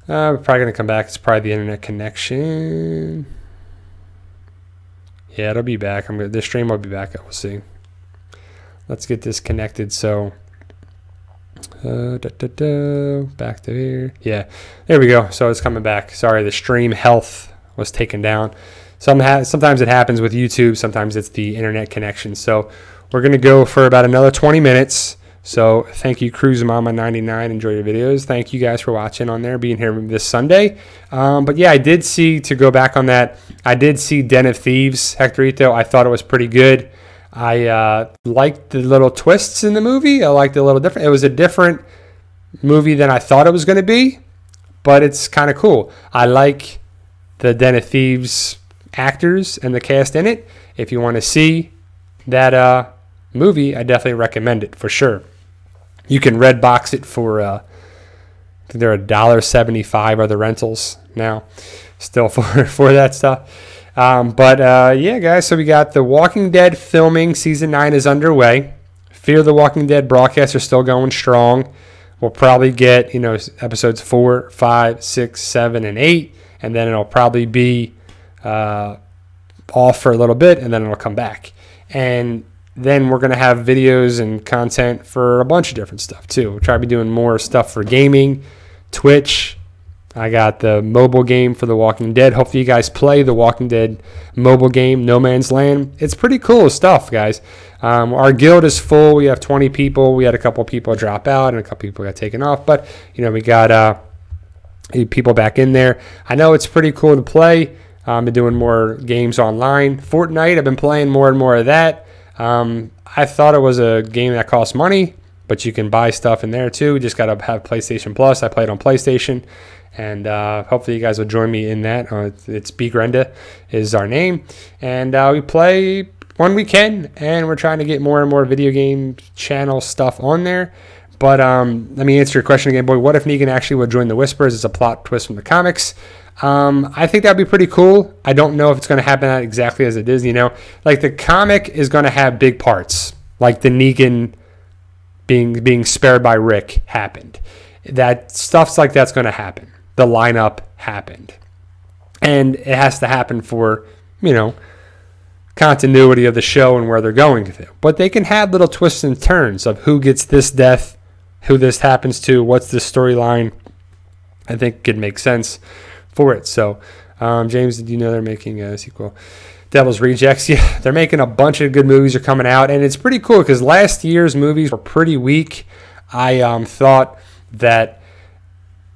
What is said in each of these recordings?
We're probably going to come back. It's probably the internet connection. Yeah, it'll be back. This stream will be back. We'll see. Let's get this connected. So, back to here. Yeah, there we go. So it's coming back. Sorry, the stream health was taken down. Sometimes it happens with YouTube. Sometimes it's the internet connection. So we're going to go for about another 20 minutes. So thank you, Cruise Mama 99. Enjoy your videos. Thank you guys for watching on there, being here this Sunday. But yeah, I did see, to go back on that, I did see Den of Thieves, Hectorito. I thought it was pretty good. I liked the little twists in the movie. I liked it a little different. It was a different movie than I thought it was going to be, but it's kind of cool. I like the Den of Thieves actors and the cast in it. If you want to see that movie, I definitely recommend it for sure. You can red box it for I think they're $1.75 are the rentals now still for that stuff. Yeah, guys, so we got The Walking Dead filming. Season 9 is underway. Fear the Walking Dead broadcasts are still going strong. We'll probably get, episodes 4, 5, 6, 7, and 8, and then it'll probably be off for a little bit, and then it'll come back. And then we're going to have videos and content for a bunch of different stuff too. We'll try to be doing more stuff for gaming, Twitch. I got the mobile game for The Walking Dead. Hopefully you guys play The Walking Dead mobile game, No Man's Land. It's pretty cool stuff, guys. Our guild is full. We have 20 people. We had a couple people drop out and a couple people got taken off. But, we got people back in there. I know it's pretty cool to play. I've been doing more games online. Fortnite, I've been playing more and more of that. I thought it was a game that costs money, but you can buy stuff in there too. Just got to have PlayStation Plus. I played on PlayStation, and hopefully you guys will join me in that. It's B Grenda is our name, and we play when we can, and we're trying to get more and more video game channel stuff on there. But let me answer your question again, boy. What if Negan actually would join the Whispers? It's a plot twist from the comics. I think that'd be pretty cool. I don't know if it's going to happen exactly as it is, Like the comic is going to have big parts, like the Negan being spared by Rick happened. That stuff's like that's going to happen. The lineup happened. And it has to happen for, continuity of the show and where they're going to. But they can have little twists and turns of who gets this death, who this happens to, what's the storyline. I think could make sense for it. So, James, did you know they're making a sequel? Devil's Rejects. Yeah, they're making a bunch of good movies are coming out, and it's pretty cool because last year's movies were pretty weak. I thought that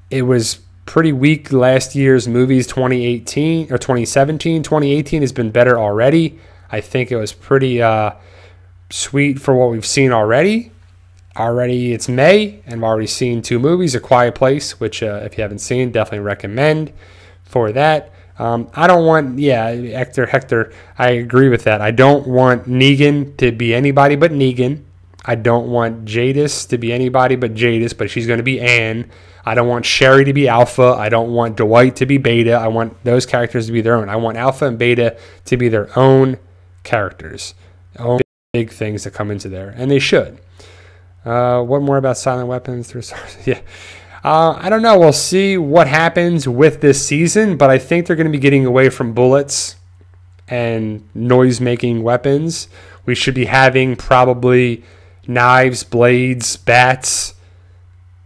it was pretty weak last year's movies. 2018 or 2017, 2018 has been better already. I think it was pretty sweet for what we've seen already. Already it's May, and I've already seen 2 movies. A Quiet Place, which if you haven't seen, definitely recommend for that. I don't want, Hector, I agree with that. I don't want Negan to be anybody but Negan. I don't want Jadis to be anybody but Jadis, but she's going to be Anne. I don't want Sherry to be Alpha. I don't want Dwight to be Beta. I want those characters to be their own. I want Alpha and Beta to be their own characters. Own big things that come into there, and they should. What more about silent weapons? Yeah. I don't know. We'll see what happens with this season, but I think they're going to be getting away from bullets and noise-making weapons. We should be having probably knives, blades, bats,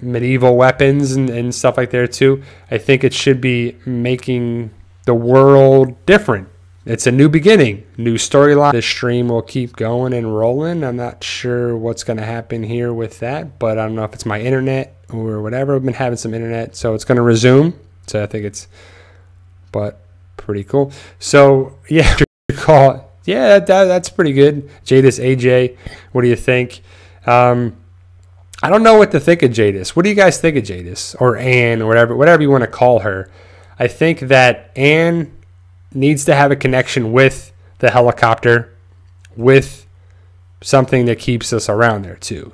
medieval weapons, and stuff like that too. I think it should be making the world different. It's a new beginning, new storyline. The stream will keep going and rolling. I'm not sure what's going to happen here with that, but I don't know if it's my internet or whatever. I've been having some internet, so it's going to resume. So I think but pretty cool. So yeah, that's pretty good. Jadis AJ, what do you think? I don't know what to think of Jadis. What do you guys think of Jadis or Anne or whatever you want to call her? I think that Anne needs to have a connection with the helicopter, with something that keeps us around there too.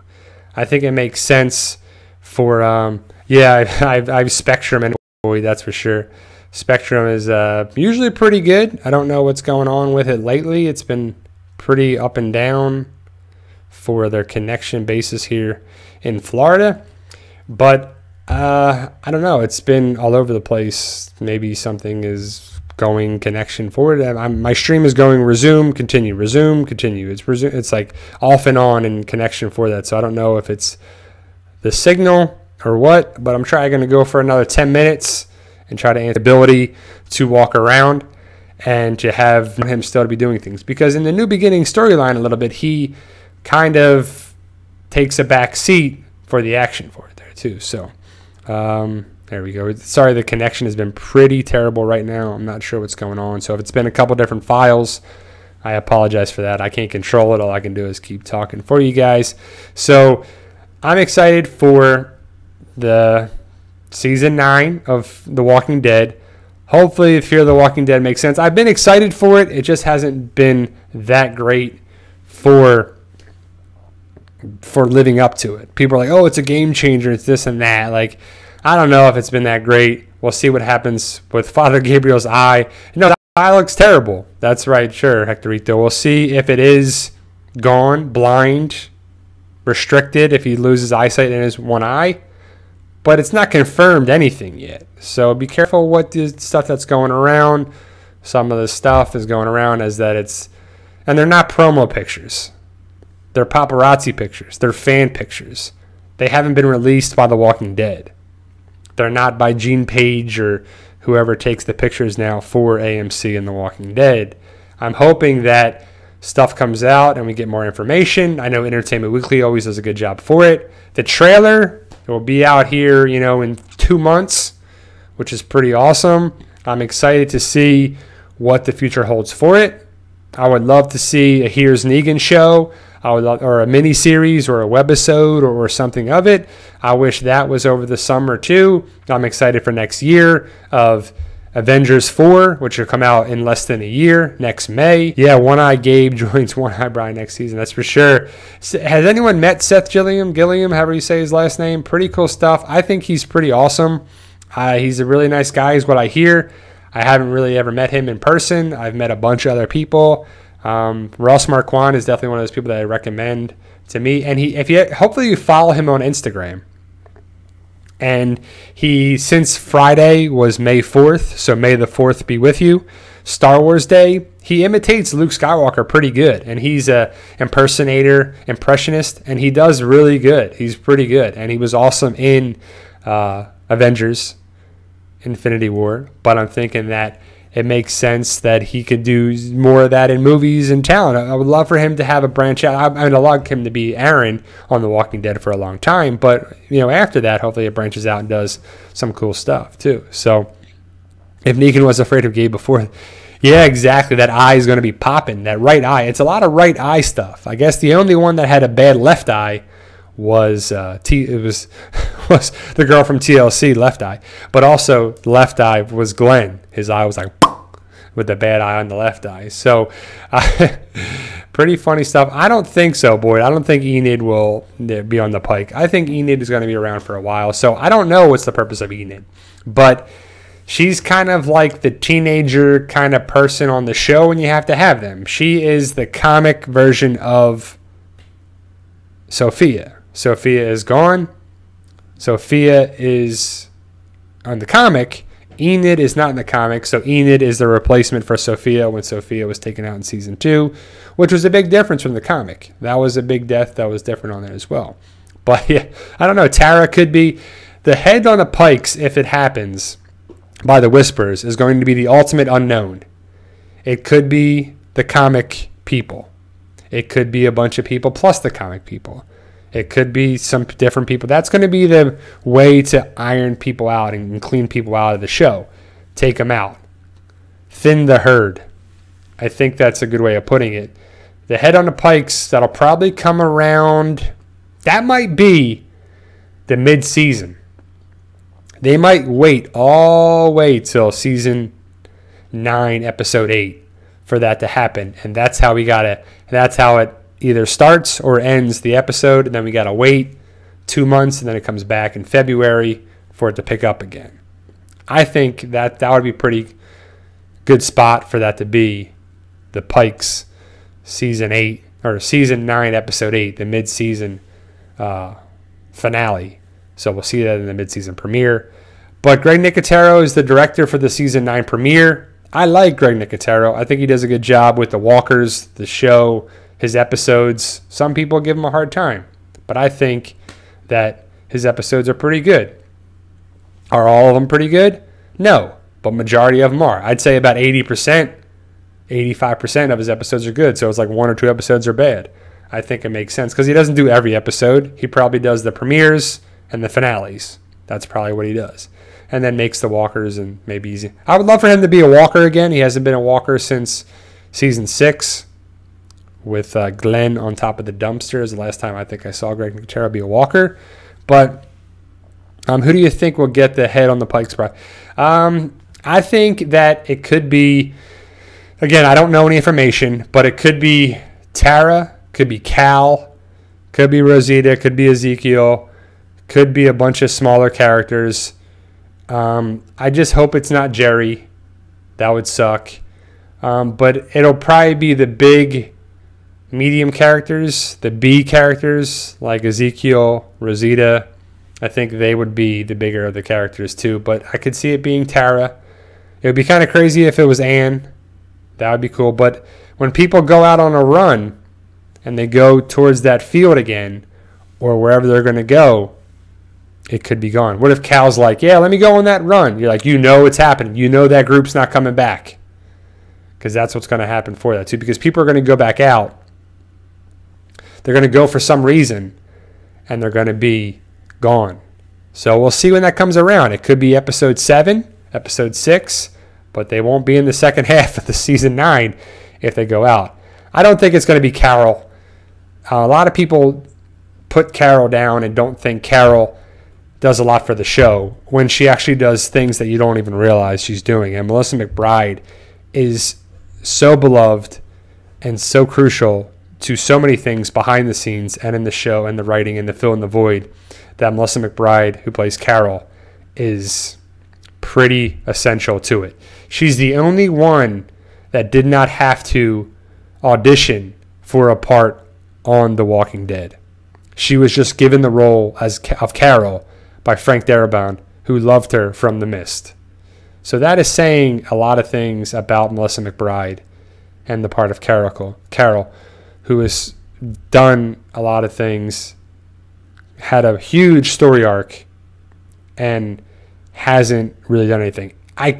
I think it makes sense for I've Spectrum and boy, that's for sure. Spectrum is usually pretty good. I don't know what's going on with it lately. It's been pretty up and down for their connection basis here in Florida. But I don't know. It's been all over the place. Maybe something is going connection forward. My stream is going resume, continue, resume, continue. It's like off and on in connection for that. So I don't know if it's the signal or what, but I'm going to go for another 10 minutes and try to have the ability to walk around and to have him still to be doing things. Because in the New Beginning storyline a little bit, he kind of takes a back seat for the action for it there too. So there we go. Sorry, the connection has been pretty terrible right now. I'm not sure what's going on. So if it's been a couple different files, I apologize for that. I can't control it. All I can do is keep talking for you guys. So I'm excited for the season 9 of The Walking Dead. Hopefully Fear of the Walking Dead makes sense. I've been excited for it. It just hasn't been that great for living up to it. People are like, oh, it's a game changer, it's this and that. Like, I don't know if it's been that great. We'll see what happens with Father Gabriel's eye. No, that eye looks terrible. That's right, sure, Hectorito. We'll see if it is gone, blind, restricted, if he loses eyesight in his one eye. But it's not confirmed anything yet. So be careful what the stuff that's going around. Some of the stuff is going around as that it's, and they're not promo pictures. They're paparazzi pictures. They're fan pictures. They haven't been released by The Walking Dead. They're not by Gene Page or whoever takes the pictures now for AMC and The Walking Dead. I'm hoping that stuff comes out and we get more information. I know Entertainment Weekly always does a good job for it. The trailer will be out here, in 2 months, which is pretty awesome. I'm excited to see what the future holds for it. I would love to see a Here's Negan show. Or a mini series or a webisode or something of it. I wish that was over the summer too. I'm excited for next year of Avengers 4, which will come out in less than a year, next May. Yeah, One Eye Gabe joins One Eye Brian next season, that's for sure. Has anyone met Seth Gilliam, however you say his last name? Pretty cool stuff. I think he's pretty awesome. He's a really nice guy is what I hear. I haven't really ever met him in person. I've met a bunch of other people. Ross Marquand is definitely one of those people that I recommend to me. And hopefully you follow him on Instagram. And he, since Friday was May 4th, so May the 4th be with you, Star Wars Day, he imitates Luke Skywalker pretty good. And he's a impressionist, and he does really good. He's pretty good. And he was awesome in Avengers Infinity War. But I'm thinking that it makes sense that he could do more of that in movies and talent. I would love for him to have a branch out. I would love him to be Aaron on The Walking Dead for a long time. But, after that, hopefully it branches out and does some cool stuff, too. So if Negan was afraid of Gabe before, yeah, exactly. That eye is going to be popping. That right eye. It's a lot of right eye stuff. I guess the only one that had a bad left eye was was the girl from TLC, Left Eye. But also, left eye was Glenn. His eye was like with the bad eye on the left eye. So, pretty funny stuff. I don't think so, Boyd. I don't think Enid will be on the pike. I think Enid is going to be around for a while. So, I don't know what's the purpose of Enid. But she's kind of like the teenager kind of person on the show, and you have to have them. She is the comic version of Sophia. Sophia is gone. Sophia is on the comic. Enid is not in the comic, so Enid is the replacement for Sophia when Sophia was taken out in season 2, which was a big difference from the comic. That was a big death that was different on there as well. But yeah, I don't know. Tara could be the head on the pikes if it happens by the Whispers is going to be the ultimate unknown. It could be the comic people. It could be a bunch of people plus the comic people. It could be some different people. That's going to be the way to iron people out and clean people out of the show. Take them out. Thin the herd. I think that's a good way of putting it. The head on the pikes, that'll probably come around. That might be the mid-season. They might wait all the way till season 9, episode 8 for that to happen. And that's how it either starts or ends the episode, and then we got to wait 2 months, and then it comes back in February for it to pick up again. I think that would be a pretty good spot for that to be the Pikes season 8 or season 9, episode 8, the mid-season finale So we'll see that in the mid-season premiere. But Greg Nicotero is the director for the season 9 premiere. I like Greg Nicotero. I think he does a good job with the Walkers, the show, his episodes. Some people give him a hard time, but I think that his episodes are pretty good. Are all of them pretty good? No, but majority of them are. I'd say about 80%, 85% of his episodes are good. So it's like 1 or 2 episodes are bad. I think it makes sense because he doesn't do every episode. He probably does the premieres and the finales. That's probably what he does. And then makes the Walkers and maybe easy. I would love for him to be a Walker again. He hasn't been a Walker since season 6 with Glenn on top of the dumpster is the last time I think I saw Greg Nicotero be a Walker. But who do you think will get the head on the Pikes Prize? I think that it could be, again, I don't know any information, but it could be Tara, could be Cal, could be Rosita, could be Ezekiel, could be a bunch of smaller characters. I just hope it's not Jerry. That would suck. But it'll probably be the big medium characters, the B characters like Ezekiel, Rosita. I think they would be the bigger of the characters too. But I could see it being Tara. It would be kind of crazy if it was Anne. That would be cool. But when people go out on a run and they go towards that field again or wherever they're going to go, it could be gone. What if Cal's like, yeah, let me go on that run? You're like, you know it's happening. You know that group's not coming back. Because that's what's going to happen for that too. Because people are going to go back out. They're going to go for some reason. And they're going to be gone. So we'll see when that comes around. It could be episode 7, episode 6. But they won't be in the second half of the season 9 if they go out. I don't think it's going to be Carol. A lot of people put Carol down and don't think Carol does a lot for the show when she actually does things that you don't even realize she's doing. And Melissa McBride is so beloved and so crucial to so many things behind the scenes and in the show and the writing and the fill in the void that Melissa McBride, who plays Carol, is pretty essential to it. She's the only one that did not have to audition for a part on The Walking Dead. She was just given the role of Carol by Frank Darabont, who loved her from The Mist. So that is saying a lot of things about Melissa McBride and the part of Carol, who has done a lot of things, had a huge story arc, and hasn't really done anything. I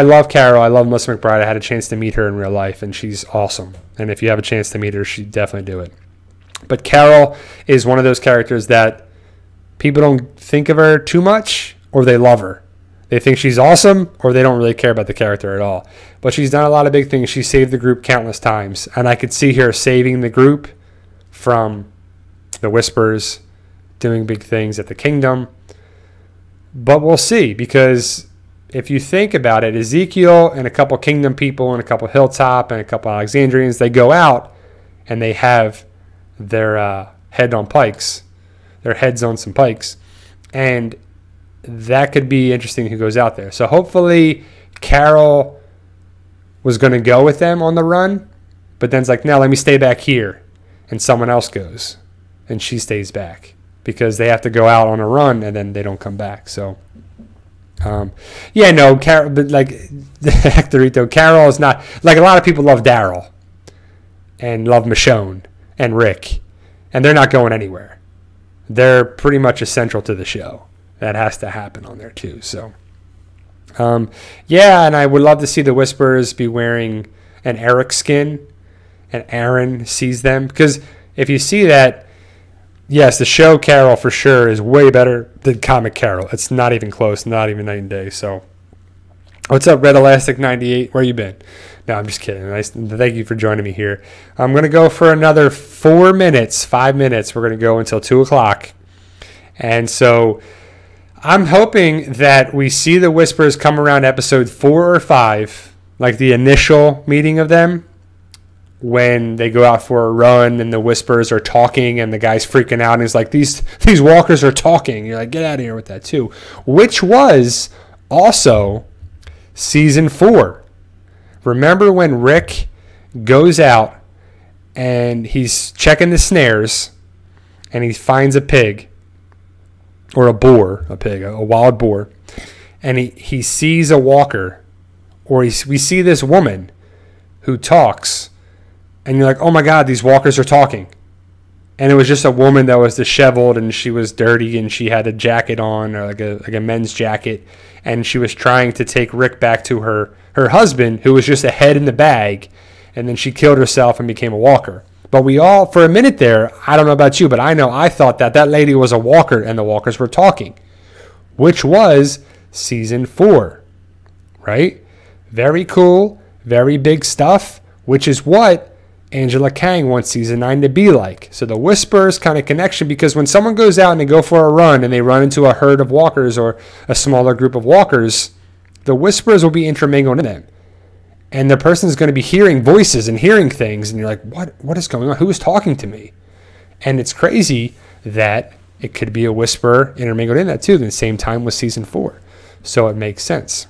love Carol. I love Melissa McBride. I had a chance to meet her in real life, and she's awesome. And if you have a chance to meet her, she'd definitely do it. But Carol is one of those characters that people don't think of her too much, or they love her. They think she's awesome, or they don't really care about the character at all. But she's done a lot of big things. She saved the group countless times. And I could see her saving the group from the Whispers, doing big things at the Kingdom. But we'll see, because if you think about it, Ezekiel and a couple Kingdom people and a couple Hilltop and a couple Alexandrians, they go out and they have their heads on some pikes, and that could be interesting who goes out there. So hopefully Carol was going to go with them on the run, but then's like, no, let me stay back here, and someone else goes and she stays back because they have to go out on a run and then they don't come back. So Carol, but like Hectorito, Carol is not, like, a lot of people love Daryl and love Michonne and Rick, and they're not going anywhere. They're pretty much essential to the show. That has to happen on there too. So, and I would love to see the Whisperers be wearing an Eric skin, and Aaron sees them. Because if you see that, yes, the show Carol for sure is way better than comic Carol. It's not even close, not even night and day. So, what's up, Red Elastic 98? Where you been? No, I'm just kidding. Thank you for joining me here. I'm going to go for another 5 minutes. We're going to go until 2 o'clock. And so I'm hoping that we see the Whispers come around episode 4 or 5, like the initial meeting of them, when they go out for a run and the Whispers are talking and the guy's freaking out and he's like, these walkers are talking. You're like, get out of here with that too. Which was also season 4. Remember when Rick goes out and he's checking the snares and he finds a pig, or a wild boar, and he sees a walker, or we see this woman who talks, and you're like, oh my God, these walkers are talking. And it was just a woman that was disheveled, and she was dirty, and she had a jacket on, or like a men's jacket, and she was trying to take Rick back to her husband, who was just a head in the bag, and then she killed herself and became a walker. But we all, for a minute there, I don't know about you, but I thought that lady was a walker, and the walkers were talking, which was season 4, right? Very cool, very big stuff, which is what Angela Kang wants season 9 to be like. So the Whispers kind of connection, because when someone goes out and they go for a run and they run into a herd of walkers or a smaller group of walkers, the Whispers will be intermingled in them. And the person is going to be hearing voices and hearing things, and you're like, what is going on? Who is talking to me? And it's crazy that it could be a Whisperer intermingled in that too, at the same time with season 4. So it makes sense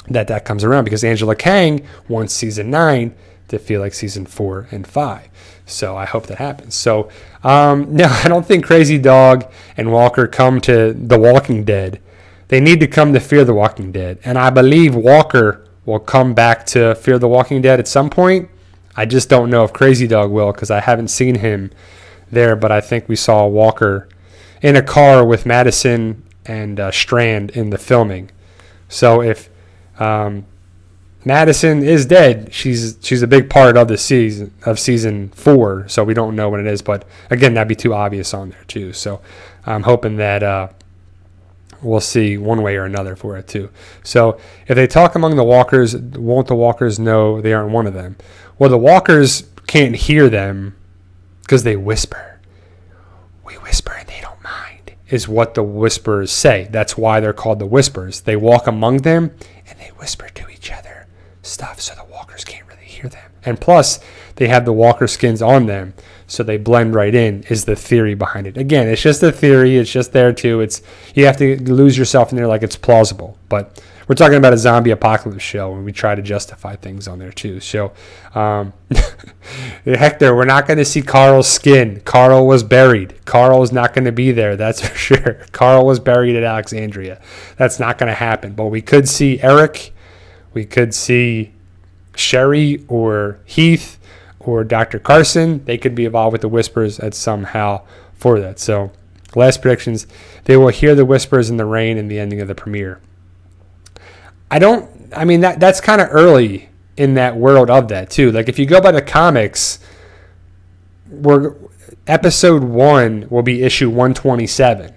that comes around, because Angela Kang wants season 9 to feel like season 4 and 5. So I hope that happens. So no, I don't think Crazy Dog and Walker come to The Walking Dead. They need to come to Fear the Walking Dead. And I believe Walker will come back to Fear the Walking Dead at some point. I just don't know if Crazy Dog will, because I haven't seen him there. But I think we saw Walker in a car with Madison and Strand in the filming. So if Madison is dead, she's a big part of the season 4, so we don't know what it is, but again, that'd be too obvious on there too. So I'm hoping that we'll see one way or another for it too. So if they talk among the walkers, won't the walkers know they aren't one of them? Well, the walkers can't hear them because they whisper. We whisper and they don't mind, is what the Whisperers say. That's why they're called the Whispers. They walk among them and they whisper to each other stuff, so the walkers can't really hear them. And plus, they have the walker skins on them, so they blend right in, is the theory behind it. Again, it's just a theory. It's just there too. You have to lose yourself in there like it's plausible. But we're talking about a zombie apocalypse show, and we try to justify things on there too. So, Hector, we're not going to see Carl's skin. Carl was buried. Carl is not going to be there. That's for sure. Carl was buried at Alexandria. That's not going to happen. But we could see Eric. We could see Sherry or Heath or Dr. Carson. They could be involved with the Whispers at somehow for that. So, last predictions. They will hear the Whispers in the rain in the ending of the premiere. That's kind of early in that world of that too. Like if you go by the comics, episode 1 will be issue 127.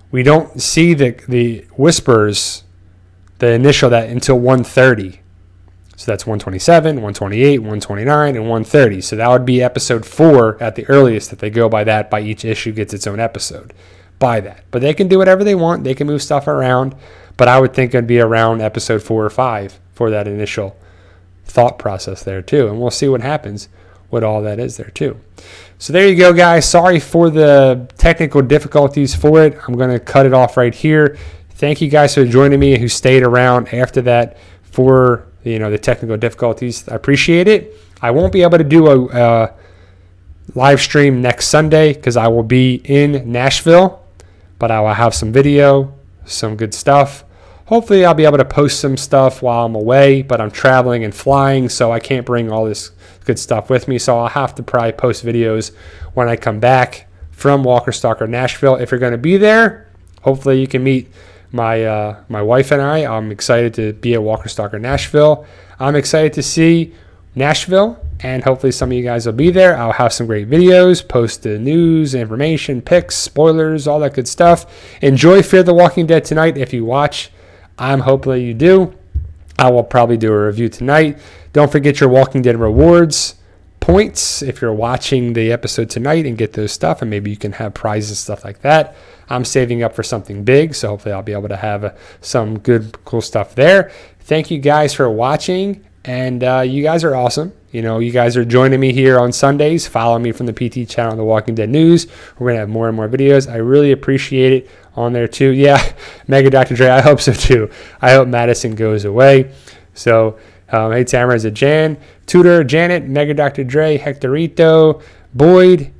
We don't see the Whispers, the initial that, until 130. So that's 127, 128, 129, and 130. So that would be episode 4 at the earliest if they go by that. By each issue gets its own episode by that. But they can do whatever they want. They can move stuff around. But I would think it'd be around episode 4 or 5 for that initial thought process there too. And we'll see what happens with all that is there too. So there you go, guys. Sorry for the technical difficulties for it. I'm going to cut it off right here. Thank you guys for joining me who stayed around after that for the technical difficulties. I appreciate it. I won't be able to do a live stream next Sunday because I will be in Nashville, but I will have some video, some good stuff. Hopefully I'll be able to post some stuff while I'm away, but I'm traveling and flying, so I can't bring all this good stuff with me. So I'll have to probably post videos when I come back from Walker Stalker Nashville. If you're going to be there, hopefully you can meet my wife and I. I'm excited to be at Walker Stalker Nashville. I'm excited to see Nashville, and hopefully some of you guys will be there. I'll have some great videos, post the news, information, pics, spoilers, all that good stuff. Enjoy Fear the Walking Dead tonight if you watch. I'm hoping you do. I will probably do a review tonight. Don't forget your Walking Dead rewards points if you're watching the episode tonight, and get those stuff, and maybe you can have prizes, stuff like that. I'm saving up for something big, so hopefully I'll be able to have some good, cool stuff there. Thank you guys for watching, and you guys are awesome. You guys are joining me here on Sundays. Follow me from the PT channel, The Walking Dead News. We're going to have more and more videos. I really appreciate it on there too. Yeah, Mega Dr. Dre, I hope so too. I hope Madison goes away. So, hey, Tamara, is it Jan? Tudor, Janet, Mega Dr. Dre, Hectorito, Boyd,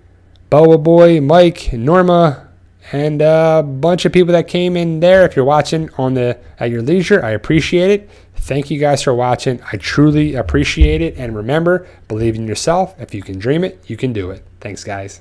Boa Boy, Mike, Norma, and a bunch of people that came in there. If you're watching at your leisure, I appreciate it. Thank you guys for watching. I truly appreciate it. And remember, believe in yourself. If you can dream it, you can do it. Thanks, guys.